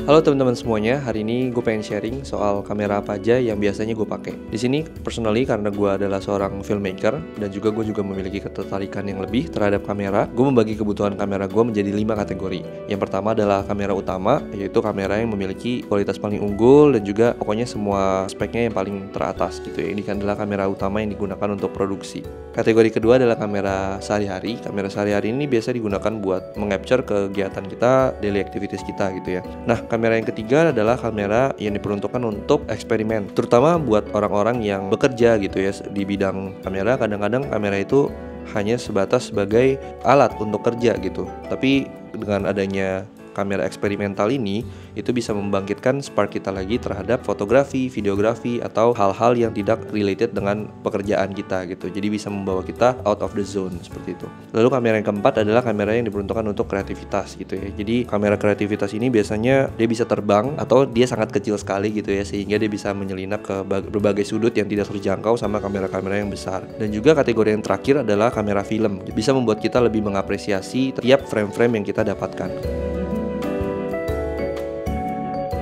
Halo teman-teman semuanya, hari ini gue pengen sharing soal kamera apa aja yang biasanya gue pakai. Di sini personally karena gue adalah seorang filmmaker dan juga gue memiliki ketertarikan yang lebih terhadap kamera. Gue membagi kebutuhan kamera gue menjadi 5 kategori. Yang pertama adalah kamera utama, yaitu kamera yang memiliki kualitas paling unggul dan juga pokoknya semua speknya yang paling teratas gitu ya. Ini adalah kamera utama yang digunakan untuk produksi. Kategori kedua adalah kamera sehari-hari. Kamera sehari-hari ini biasa digunakan buat mengcapture kegiatan kita, daily activities kita gitu ya. Nah, kamera yang ketiga adalah kamera yang diperuntukkan untuk eksperimen, terutama buat orang-orang yang bekerja gitu ya di bidang kamera. Kadang-kadang kamera itu hanya sebatas sebagai alat untuk kerja gitu. Tapi dengan adanya kamera eksperimental ini, itu bisa membangkitkan spark kita lagi terhadap fotografi, videografi, atau hal-hal yang tidak related dengan pekerjaan kita gitu. Jadi bisa membawa kita out of the zone seperti itu. Lalu kamera yang keempat adalah kamera yang diperuntukkan untuk kreativitas gitu ya. Jadi kamera kreativitas ini biasanya dia bisa terbang atau dia sangat kecil sekali gitu ya, sehingga dia bisa menyelinap ke berbagai sudut yang tidak terjangkau sama kamera-kamera yang besar. Dan juga kategori yang terakhir adalah kamera film. Bisa membuat kita lebih mengapresiasi tiap frame-frame yang kita dapatkan.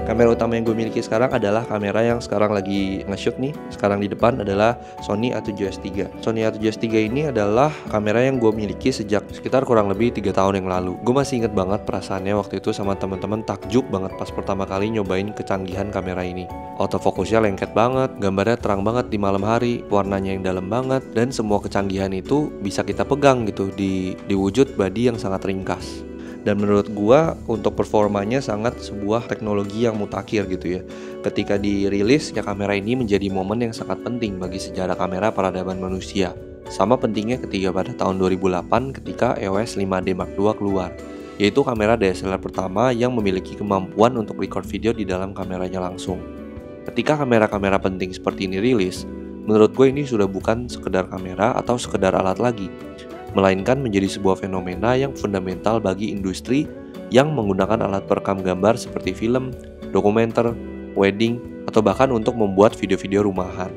Kamera utama yang gue miliki sekarang adalah kamera yang sekarang lagi nge-shoot nih. Sekarang di depan adalah Sony A7S III. Sony A7S III ini adalah kamera yang gue miliki sejak sekitar kurang lebih 3 tahun yang lalu. Gue masih inget banget perasaannya waktu itu sama teman-teman, takjub banget pas pertama kali nyobain kecanggihan kamera ini. Autofokusnya lengket banget, gambarnya terang banget di malam hari, warnanya yang dalam banget, dan semua kecanggihan itu bisa kita pegang gitu di wujud body yang sangat ringkas. Dan menurut gua untuk performanya sangat sebuah teknologi yang mutakhir gitu ya. Ketika dirilis ya, kamera ini menjadi momen yang sangat penting bagi sejarah kamera peradaban manusia. Sama pentingnya ketika pada tahun 2008 ketika EOS 5D Mark II keluar, yaitu kamera DSLR pertama yang memiliki kemampuan untuk record video di dalam kameranya langsung. Ketika kamera-kamera penting seperti ini rilis, menurut gue ini sudah bukan sekedar kamera atau sekedar alat lagi, melainkan menjadi sebuah fenomena yang fundamental bagi industri yang menggunakan alat perekam gambar seperti film, dokumenter, wedding, atau bahkan untuk membuat video-video rumahan.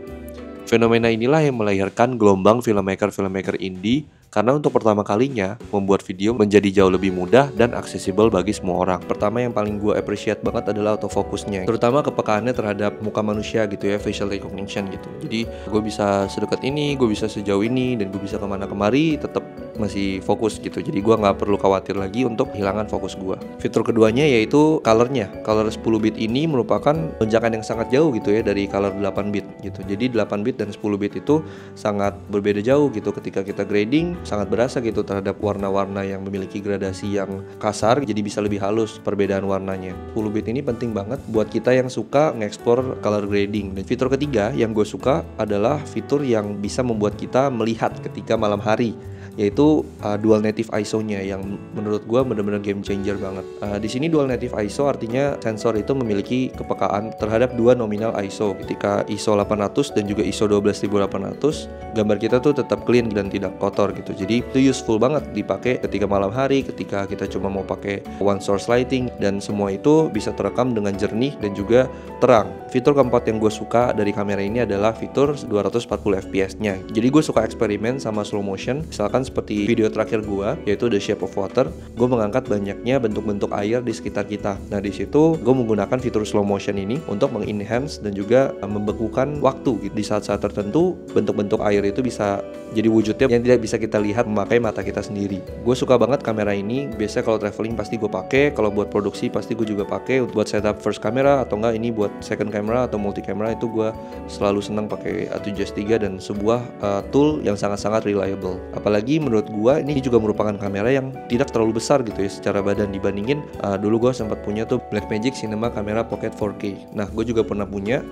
Fenomena inilah yang melahirkan gelombang filmmaker-filmmaker indie, karena untuk pertama kalinya membuat video menjadi jauh lebih mudah dan aksesibel bagi semua orang. Pertama yang paling gue appreciate banget adalah autofokusnya, terutama kepekaannya terhadap muka manusia gitu ya, facial recognition gitu. Jadi gue bisa sedekat ini, gue bisa sejauh ini, dan gue bisa kemana kemari tetap masih fokus gitu. Jadi gue nggak perlu khawatir lagi untuk kehilangan fokus gue. Fitur keduanya yaitu colornya. Color 10 bit ini merupakan lonjakan yang sangat jauh gitu ya dari color 8 bit gitu. Jadi 8 bit dan 10 bit itu sangat berbeda jauh gitu. Ketika kita grading sangat berasa gitu terhadap warna-warna yang memiliki gradasi yang kasar, jadi bisa lebih halus perbedaan warnanya. 10 bit ini penting banget buat kita yang suka nge-explore color grading. Dan fitur ketiga yang gue suka adalah fitur yang bisa membuat kita melihat ketika malam hari, yaitu dual native ISO-nya yang menurut gue benar-benar game changer banget. Di sini dual native ISO artinya sensor itu memiliki kepekaan terhadap dua nominal ISO. Ketika ISO 800 dan juga ISO 12800, gambar kita tuh tetap clean dan tidak kotor gitu. Jadi itu useful banget dipakai ketika malam hari, ketika kita cuma mau pakai one source lighting, dan semua itu bisa terekam dengan jernih dan juga terang. Fitur keempat yang gue suka dari kamera ini adalah fitur 240 fps-nya. Jadi gue suka eksperimen sama slow motion. Misalkan seperti video terakhir gue, yaitu The Shape of Water, gue mengangkat banyaknya bentuk-bentuk air di sekitar kita. Nah di situ gue menggunakan fitur slow motion ini untuk mengenhance dan juga membekukan waktu gitu. Di saat-saat tertentu bentuk-bentuk air itu bisa jadi wujudnya yang tidak bisa kita lihat memakai mata kita sendiri. Gue suka banget kamera ini. Biasanya kalau traveling pasti gue pakai, kalau buat produksi pasti gue juga pakai. Buat setup first camera atau enggak ini buat second camera atau multi camera, itu gue selalu senang pakai A7S III dan sebuah tool yang sangat-sangat reliable. Apalagi menurut gua ini juga merupakan kamera yang tidak terlalu besar gitu ya secara badan dibandingin dulu gua sempat punya tuh Blackmagic Cinema Camera Pocket 4K. Nah, gue juga pernah punya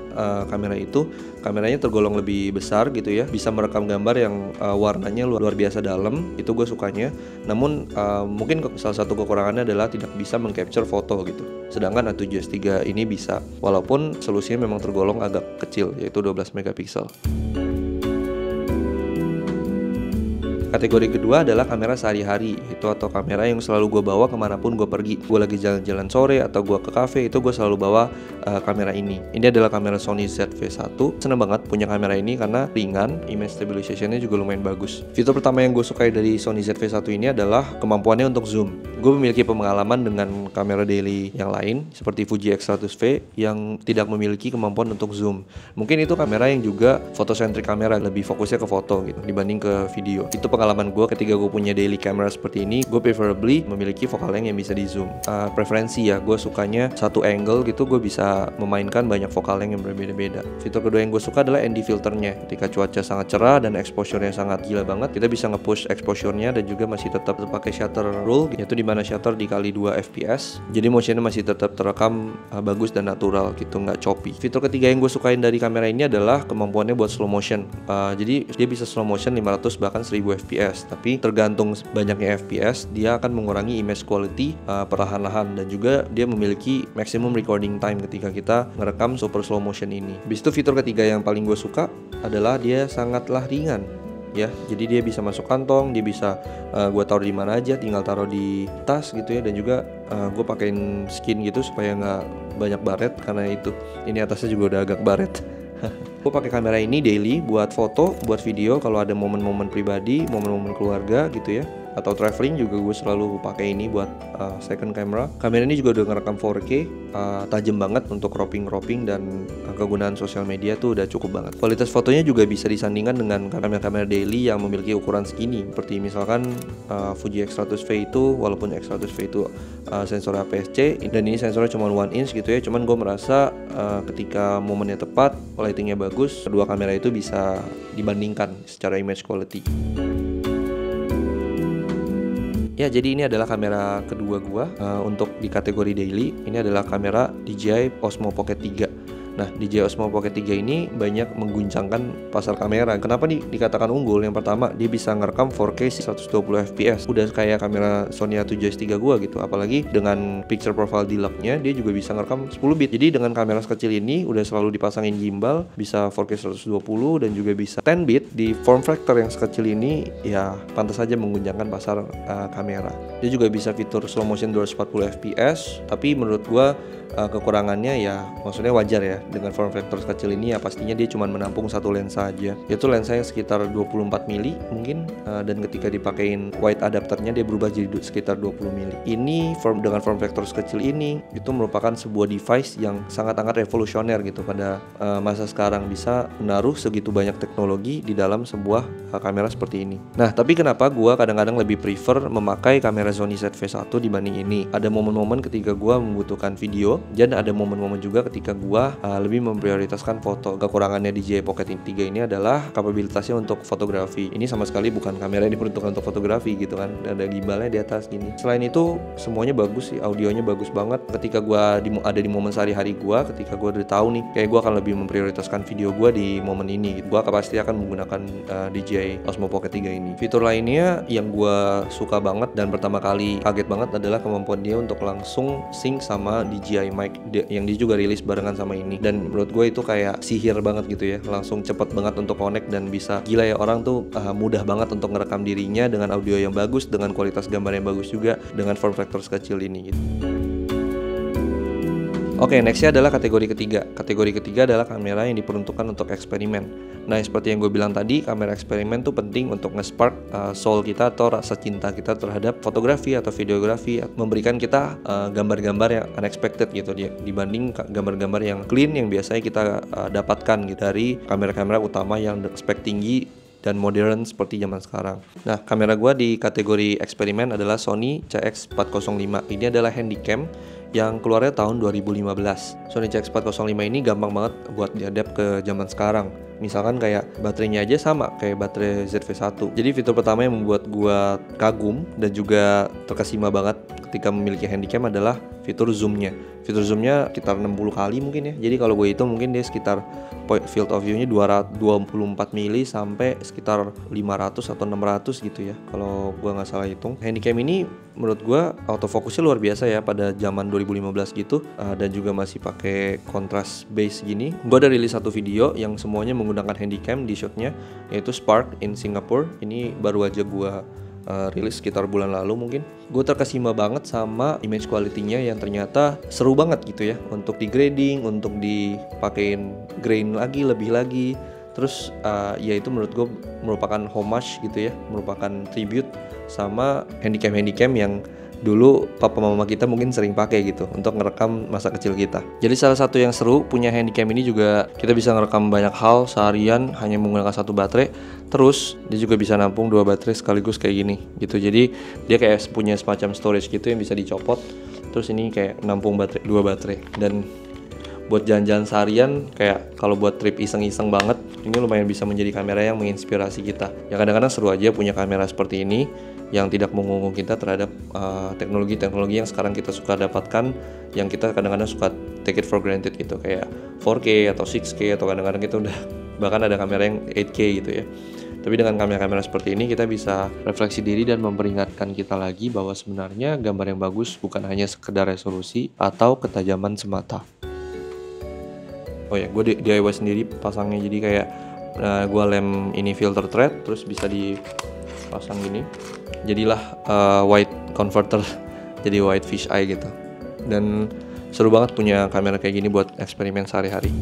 kamera itu. Kameranya tergolong lebih besar gitu ya, bisa merekam gambar yang warnanya luar biasa dalam. Itu gue sukanya. Namun mungkin salah satu kekurangannya adalah tidak bisa mengcapture foto gitu. Sedangkan A7S III ini bisa, walaupun solusinya memang tergolong agak kecil, yaitu 12 megapiksel. Kategori kedua adalah kamera sehari-hari, itu atau kamera yang selalu gue bawa kemanapun gue pergi. Gue lagi jalan-jalan sore atau gue ke cafe, itu gue selalu bawa kamera ini. Ini adalah kamera Sony ZV-1. Seneng banget punya kamera ini karena ringan, image stabilization-nya juga lumayan bagus. Fitur pertama yang gue sukai dari Sony ZV-1 ini adalah kemampuannya untuk zoom. Gue memiliki pengalaman dengan kamera daily yang lain seperti Fuji X100V yang tidak memiliki kemampuan untuk zoom. Mungkin itu kamera yang juga fotosentric kamera, lebih fokusnya ke foto gitu dibanding ke video. Itu pengalaman gue ketika gue punya daily camera seperti ini. Gue preferably memiliki focal length yang bisa di zoom. Preferensi ya, gue sukanya satu angle gitu gue bisa memainkan banyak focal length yang berbeda-beda. Fitur kedua yang gue suka adalah ND filternya. Ketika cuaca sangat cerah dan exposure-nya sangat gila banget, kita bisa nge-push exposure-nya dan juga masih tetap pakai shutter rule, yaitu dimana shutter dikali 2 fps. Jadi motionnya masih tetap terekam bagus dan natural gitu, nggak choppy. Fitur ketiga yang gue sukain dari kamera ini adalah kemampuannya buat slow motion. Jadi dia bisa slow motion 500 bahkan 1000 fps. Tapi tergantung banyaknya fps, dia akan mengurangi image quality perlahan-lahan, dan juga dia memiliki maximum recording time ketika kita ngerekam super slow motion ini. Habis itu fitur ketiga yang paling gue suka adalah dia sangatlah ringan. Ya, jadi dia bisa masuk kantong, dia bisa gue taruh di mana aja, tinggal taruh di tas gitu ya. Dan juga gue pakein skin gitu supaya nggak banyak baret, karena itu ini atasnya juga udah agak baret. Gue pakai kamera ini daily buat foto, buat video kalau ada momen-momen pribadi, momen-momen keluarga gitu ya, atau traveling juga gue selalu pakai ini buat second camera. Kamera ini juga udah ngerekam 4K, tajam banget untuk cropping dan kegunaan sosial media tuh udah cukup banget. Kualitas fotonya juga bisa disandingkan dengan kamera-kamera daily yang memiliki ukuran segini, seperti misalkan Fuji X100V itu, walaupun X100V itu sensor APS-C dan ini sensornya cuma 1 inch gitu ya. Cuman gue merasa ketika momennya tepat, lightingnya bagus, kedua kamera itu bisa dibandingkan secara image quality. Ya, jadi ini adalah kamera kedua gua untuk di kategori daily. Ini adalah kamera DJI Osmo Pocket 3. Nah, DJI Osmo Pocket 3 ini banyak mengguncangkan pasar kamera. Kenapa nih dikatakan unggul? Yang pertama, dia bisa ngerekam 4K 120 fps. Udah kayak kamera Sony A7S III gua gitu. Apalagi dengan picture profile deluxe-nya, dia juga bisa ngerekam 10 bit. Jadi dengan kamera sekecil ini udah selalu dipasangin gimbal, bisa 4K 120 dan juga bisa 10 bit. Di form factor yang sekecil ini ya pantas saja mengguncangkan pasar kamera. Dia juga bisa fitur slow motion 240 fps, tapi menurut gua kekurangannya ya maksudnya wajar ya, dengan form factor kecil ini ya pastinya dia cuma menampung satu lensa aja, yaitu lensa yang sekitar 24 mili mungkin, dan ketika dipakein wide adapternya dia berubah jadi sekitar 20 mili. Ini dengan form factor kecil ini itu merupakan sebuah device yang sangat-sangat revolusioner gitu pada masa sekarang, bisa menaruh segitu banyak teknologi di dalam sebuah kamera seperti ini. Nah, tapi kenapa gua kadang-kadang lebih prefer memakai kamera Sony ZV-1 dibanding ini? Ada momen-momen ketika gua membutuhkan video, dan ada momen-momen juga ketika gua lebih memprioritaskan foto. Kekurangannya DJI Pocket 3 ini adalah kapabilitasnya untuk fotografi. Ini sama sekali bukan kamera yang diperuntukkan untuk fotografi gitu kan. Ada gimbalnya di atas gini. Selain itu semuanya bagus sih, audionya bagus banget. Ketika gua ada di momen sehari-hari gua, ketika gua udah tahu nih, kayak gua akan lebih memprioritaskan video gua di momen ini. Gua pasti akan menggunakan DJI Osmo Pocket 3 ini. Fitur lainnya yang gua suka banget dan pertama kali kaget banget adalah kemampuan dia untuk langsung sync sama DJI mic yang dia juga rilis barengan sama ini. Dan menurut gue itu kayak sihir banget gitu ya, langsung cepet banget untuk connect dan bisa, gila ya, orang tuh mudah banget untuk ngerekam dirinya dengan audio yang bagus, dengan kualitas gambar yang bagus juga, dengan form factor kecil ini gitu. Oke, nextnya adalah kategori ketiga. Kategori ketiga adalah kamera yang diperuntukkan untuk eksperimen. Nah, seperti yang gue bilang tadi, kamera eksperimen tuh penting untuk nge-spark soul kita atau rasa cinta kita terhadap fotografi atau videografi, memberikan kita gambar-gambar yang unexpected gitu dibanding gambar-gambar yang clean yang biasanya kita dapatkan gitu dari kamera-kamera utama yang spek tinggi dan modern seperti zaman sekarang. Nah, kamera gue di kategori eksperimen adalah Sony CX405. Ini adalah handycam yang keluarnya tahun 2015. Sony CX405 ini gampang banget buat diadapt ke zaman sekarang. Misalkan kayak baterainya aja sama kayak baterai ZV-1. Jadi fitur pertama yang membuat gua kagum dan juga terkesima banget ketika memiliki handycam adalah fitur zoomnya. Fitur zoomnya sekitar 60 kali mungkin ya. Jadi kalau gue hitung mungkin dia sekitar field of view-nya 24 mili sampai sekitar 500 atau 600 gitu ya, kalau gue nggak salah hitung. Handycam ini menurut gue autofokusnya luar biasa ya pada zaman 2015 gitu, dan juga masih pakai contrast base gini. Gue ada rilis satu video yang semuanya menggunakan handycam di shotnya, yaitu Spark in Singapore. Ini baru aja gue rilis sekitar bulan lalu mungkin. Gue terkesima banget sama image quality-nya yang ternyata seru banget gitu ya, untuk di grading, untuk dipakein grain lagi, lebih lagi. Terus ya itu menurut gue merupakan homage gitu ya, merupakan tribute sama handycam yang dulu papa mama kita mungkin sering pakai gitu untuk ngerekam masa kecil kita. Jadi salah satu yang seru punya handycam ini juga kita bisa ngerekam banyak hal seharian hanya menggunakan satu baterai. Terus dia juga bisa nampung 2 baterai sekaligus kayak gini gitu. Jadi dia kayak punya semacam storage gitu yang bisa dicopot. Terus ini kayak nampung 2 baterai. Dan buat jalan-jalan seharian kayak kalau buat trip iseng-iseng banget, ini lumayan bisa menjadi kamera yang menginspirasi kita. Ya kadang-kadang seru aja punya kamera seperti ini yang tidak mengunggung kita terhadap teknologi-teknologi yang sekarang kita suka dapatkan, yang kita kadang-kadang suka take it for granted gitu, kayak 4K atau 6K, atau kadang-kadang kita udah bahkan ada kamera yang 8K gitu ya. Tapi dengan kamera-kamera seperti ini kita bisa refleksi diri dan memperingatkan kita lagi bahwa sebenarnya gambar yang bagus bukan hanya sekedar resolusi atau ketajaman semata. Oh ya, gue DIY sendiri pasangnya, jadi kayak gue lem ini filter thread, terus bisa dipasang gini, jadilah white converter, jadi white fish eye gitu. Dan seru banget punya kamera kayak gini buat eksperimen sehari-hari.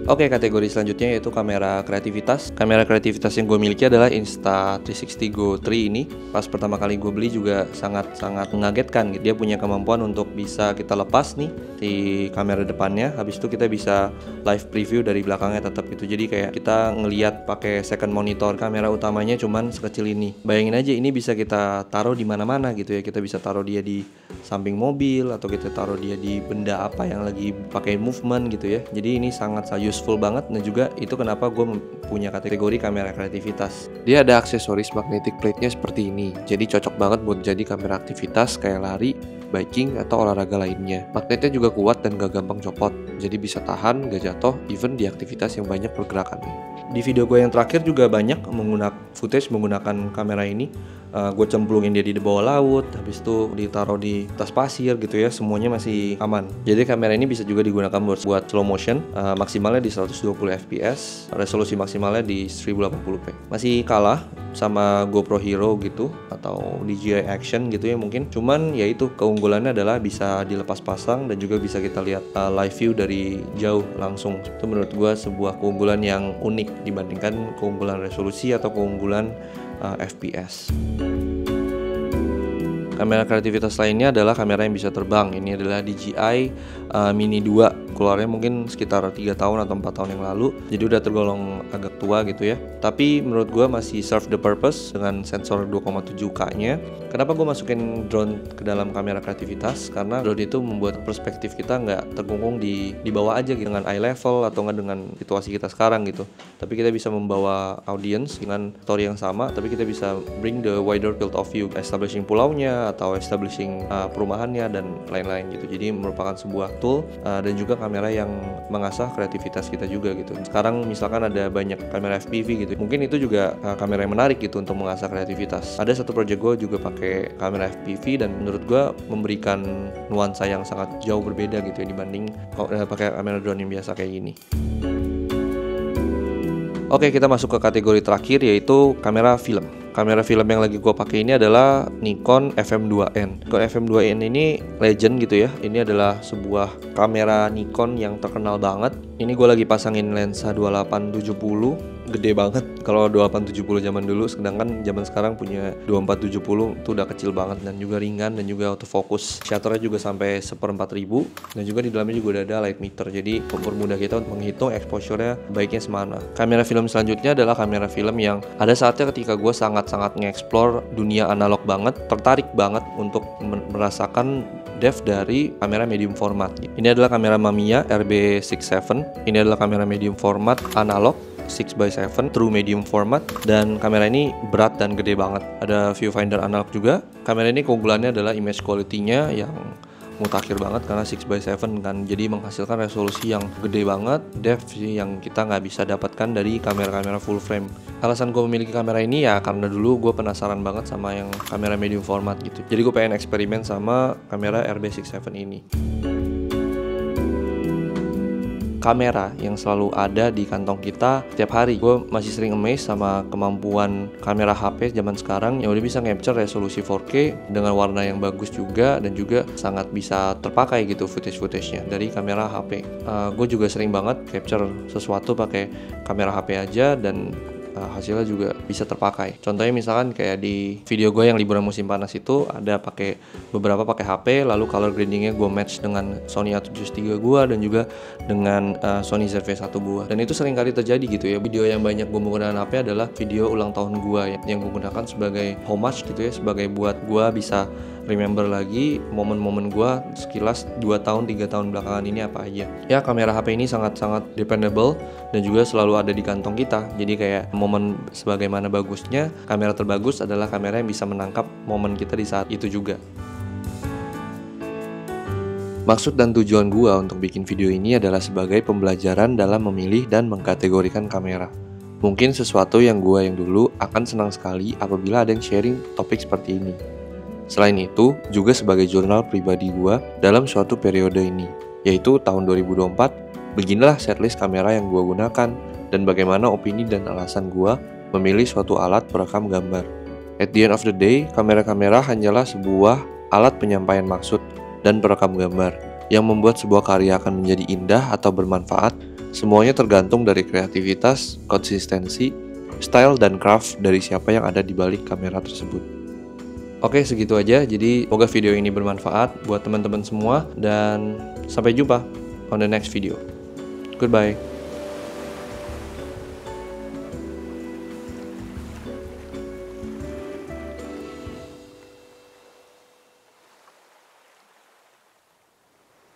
Oke, kategori selanjutnya yaitu kamera kreativitas. Kamera kreativitas yang gue miliki adalah Insta360 Go 3 ini. Pas pertama kali gue beli juga sangat-sangat mengagetkan. Dia punya kemampuan untuk bisa kita lepas nih di kamera depannya. Habis itu kita bisa live preview dari belakangnya tetap gitu. Jadi kayak kita ngelihat pakai second monitor, kamera utamanya cuman sekecil ini. Bayangin aja ini bisa kita taruh di mana-mana gitu ya. Kita bisa taruh dia di samping mobil, atau kita taruh dia di benda apa yang lagi pakai movement gitu ya. Jadi ini sangat useful banget, dan juga itu kenapa gue punya kategori kamera kreativitas. Dia ada aksesoris magnetic plate-nya seperti ini, jadi cocok banget buat jadi kamera aktivitas kayak lari, biking, atau olahraga lainnya. Magnetnya juga kuat dan gak gampang copot, jadi bisa tahan, gak jatuh, even di aktivitas yang banyak pergerakan. Di video gue yang terakhir juga banyak menggunakan footage menggunakan kamera ini. Gue cemplungin dia di bawah laut, habis itu ditaruh di atas pasir gitu ya, semuanya masih aman. Jadi kamera ini bisa juga digunakan buat slow motion, maksimalnya di 120 fps, resolusi maksimalnya di 1080p. Masih kalah sama GoPro Hero gitu atau DJI Action gitu ya mungkin. Cuman ya itu keunggulannya adalah bisa dilepas pasang dan juga bisa kita lihat live view dari jauh langsung. Itu menurut gue sebuah keunggulan yang unik dibandingkan keunggulan resolusi atau keunggulan FPS. Kamera kreativitas lainnya adalah kamera yang bisa terbang. Ini adalah DJI Mini 2. Keluarnya mungkin sekitar 3 tahun atau 4 tahun yang lalu. Jadi udah tergolong agak tua gitu ya. Tapi menurut gue masih serve the purpose dengan sensor 2,7K-nya. Kenapa gue masukin drone ke dalam kamera kreativitas? Karena drone itu membuat perspektif kita nggak terkungkung di bawah aja gitu, dengan eye level atau nggak dengan situasi kita sekarang gitu. Tapi kita bisa membawa audience dengan story yang sama, tapi kita bisa bring the wider field of view, establishing pulaunya atau establishing perumahannya dan lain-lain gitu. Jadi merupakan sebuah tool dan juga kamera yang mengasah kreativitas kita juga gitu. Sekarang misalkan ada banyak kamera FPV gitu, mungkin itu juga kamera yang menarik gitu untuk mengasah kreativitas. Ada satu project gue juga pakai kamera FPV dan menurut gue memberikan nuansa yang sangat jauh berbeda gitu ya dibanding pakai kamera drone yang biasa kayak gini. Oke, kita masuk ke kategori terakhir yaitu kamera film. Kamera film yang lagi gue pakai ini adalah Nikon FM2N. Nikon FM2N ini legend gitu ya. Ini adalah sebuah kamera Nikon yang terkenal banget. Ini gue lagi pasangin lensa 2870, gede banget kalau 2870 zaman dulu, sedangkan zaman sekarang punya 2470 itu udah kecil banget dan juga ringan dan juga autofocus. Shutternya juga sampai 1/4000 dan juga di dalamnya juga udah ada light meter. Jadi mempermudah kita untuk menghitung exposure-nya baiknya semana. Kamera film selanjutnya adalah kamera film yang ada saatnya ketika gue sangat nge-explore dunia analog banget, tertarik banget untuk merasakan depth dari kamera medium format. Ini adalah kamera Mamiya RB67. Ini adalah kamera medium format analog 6x7 true medium format, dan kamera ini berat dan gede banget. Ada viewfinder analog juga. Kamera ini keunggulannya adalah image quality-nya yang mutakhir banget karena 6x7 kan, jadi menghasilkan resolusi yang gede banget, depth yang kita nggak bisa dapatkan dari kamera-kamera full frame. Alasan gue memiliki kamera ini ya karena dulu gue penasaran banget sama yang kamera medium format gitu, jadi gue pengen eksperimen sama kamera RB67 ini. Kamera yang selalu ada di kantong kita setiap hari. Gue masih sering amazed sama kemampuan kamera HP zaman sekarang yang udah bisa capture resolusi 4K dengan warna yang bagus juga, dan juga sangat bisa terpakai gitu footage-nya dari kamera HP. Gue juga sering banget capture sesuatu pakai kamera HP aja, dan hasilnya juga bisa terpakai. Contohnya misalkan kayak di video gue yang liburan musim panas itu ada beberapa pakai HP, lalu color gradingnya gue match dengan Sony A7S III gue dan juga dengan Sony ZV-1 gue. Dan itu sering kali terjadi gitu ya. Video yang banyak gue menggunakan HP adalah video ulang tahun gue yang gue gunakan sebagai homage gitu ya, sebagai buat gue bisa remember lagi momen-momen gue sekilas 2 tahun 3 tahun belakangan ini apa aja. Ya, kamera HP ini sangat-sangat dependable dan juga selalu ada di kantong kita. Jadi kayak momen sebagaimana bagusnya, kamera terbagus adalah kamera yang bisa menangkap momen kita di saat itu juga. Maksud dan tujuan gue untuk bikin video ini adalah sebagai pembelajaran dalam memilih dan mengkategorikan kamera. Mungkin sesuatu yang dulu akan senang sekali apabila ada yang sharing topik seperti ini. Selain itu, juga sebagai jurnal pribadi gue dalam suatu periode ini, yaitu tahun 2024, beginilah setlist kamera yang gue gunakan dan bagaimana opini dan alasan gue memilih suatu alat perekam gambar. At the end of the day, kamera-kamera hanyalah sebuah alat penyampaian maksud dan perekam gambar yang membuat sebuah karya akan menjadi indah atau bermanfaat. Semuanya tergantung dari kreativitas, konsistensi, style, dan craft dari siapa yang ada di balik kamera tersebut. Oke, segitu aja. Jadi semoga video ini bermanfaat buat teman-teman semua dan sampai jumpa on the next video. Goodbye.